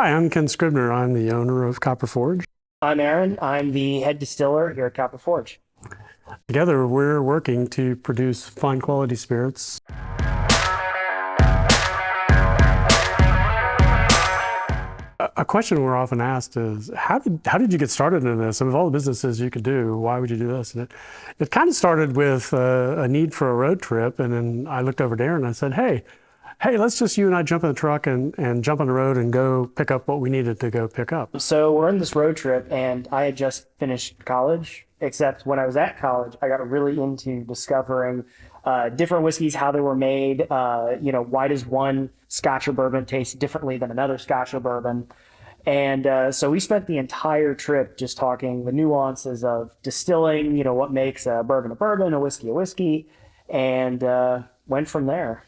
Hi, I'm Ken Scribner. I'm the owner of Copper Forge. I'm Aaron. I'm the head distiller here at Copper Forge. Together, we're working to produce fine quality spirits. A question we're often asked is, how did you get started in this? And of all the businesses you could do, why would you do this? And it kind of started with a need for a road trip. And then I looked over to Aaron and I said, hey, let's just you and I jump in the truck and jump on the road and go pick up what we needed to go pick up. So we're on this road trip, and I had just finished college, except when I was at college, I got really into discovering different whiskeys, how they were made. Why does one Scotch or bourbon taste differently than another Scotch or bourbon? And so we spent the entire trip just talking the nuances of distilling, what makes a bourbon, a whiskey, and went from there.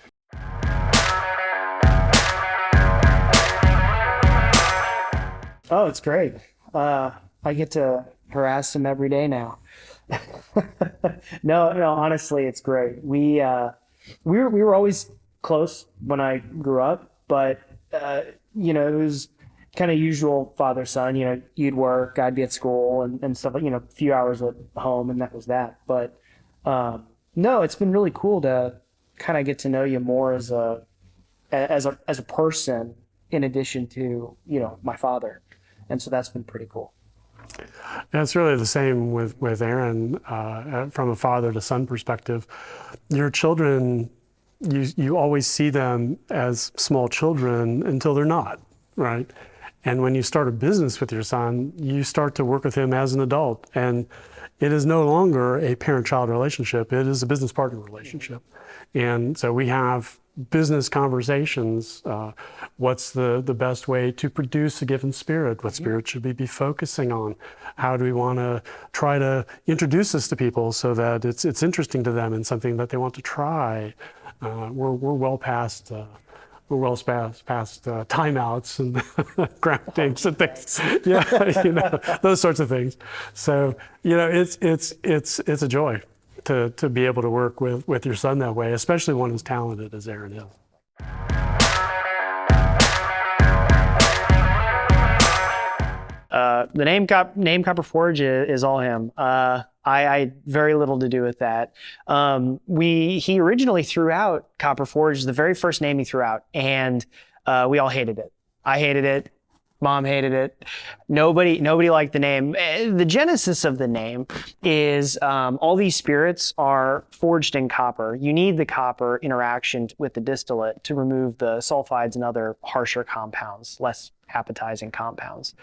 Oh, it's great. I get to harass him every day now. No, honestly, it's great. We were always close when I grew up, but it was kind of usual father-son. You'd work, I'd be at school and stuff, a few hours at home, and that was that. But no, it's been really cool to kind of get to know you more as a person, in addition to, my father. And so that's been pretty cool. And it's really the same with Aaron, from a father to son perspective. Your children, you always see them as small children until they're not, right? And when you start a business with your son, you start to work with him as an adult. And it is no longer a parent-child relationship. It is a business partner relationship. And so we have business conversations. What's the best way to produce a given spirit? What spirit should we be focusing on? How do we want to try to introduce this to people so that it's interesting to them and something that they want to try? We're well past timeouts and groundings and things. Yeah, those sorts of things. So it's a joy to be able to work with your son that way, especially one as talented as Aaron is. The name Copper Forge is all him. I had very little to do with that. He originally threw out Copper Forge, the very first name he threw out, and we all hated it. I hated it. Mom hated it. Nobody liked the name. The genesis of the name is all these spirits are forged in copper. You need the copper interaction with the distillate to remove the sulfides and other harsher compounds, less appetizing compounds.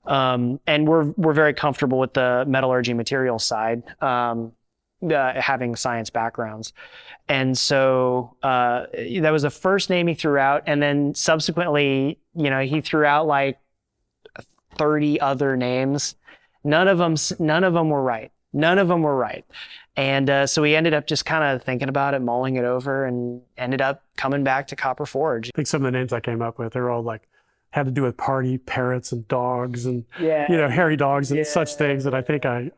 And we're very comfortable with the metallurgy material side, having science backgrounds. And so that was the first name he threw out. And then subsequently, he threw out like 30 other names. None of them were right. And so we ended up just kind of thinking about it, mulling it over, and ended up coming back to Copper Forge. I think some of the names I came up with, they're all like, had to do with party parrots and dogs and hairy dogs and such things that I think I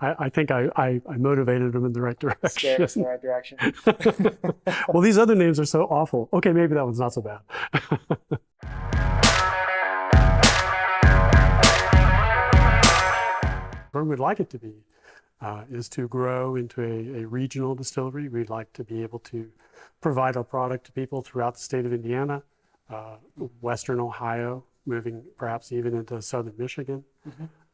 motivated them in the right direction. Scared us in the right direction. Well, these other names are so awful. Okay, maybe that one's not so bad. Where we'd like it to be is to grow into a regional distillery. We'd like to be able to provide our product to people throughout the state of Indiana, Western Ohio, moving perhaps even into southern Michigan.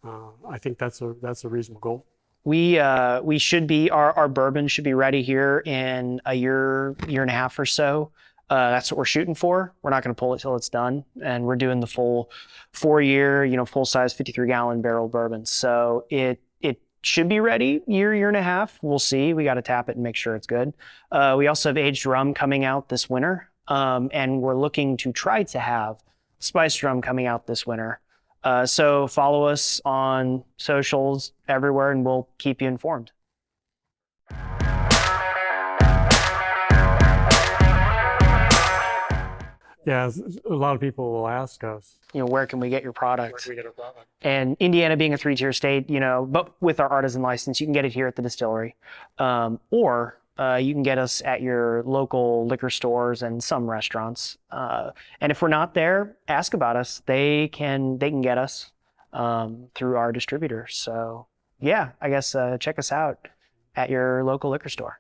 I think that's a reasonable goal. We should be, our bourbon should be ready here in a year and a half or so. That's what we're shooting for. We're not going to pull it till it's done, and we're doing the full 4-year, full size 53-gallon barrel bourbon. So it should be ready year and a half. We'll see. We got to tap it and make sure it's good. We also have aged rum coming out this winter, and we're looking to try to have spiced rum coming out this winter. So follow us on socials everywhere, and we'll keep you informed. Yeah, a lot of people will ask us, where can we get your product? where can we get our product? And Indiana being a 3-tier state, but with our artisan license, you can get it here at the distillery. Or You can get us at your local liquor stores and some restaurants. And if we're not there, ask about us. They can get us through our distributors. So yeah, I guess check us out at your local liquor store.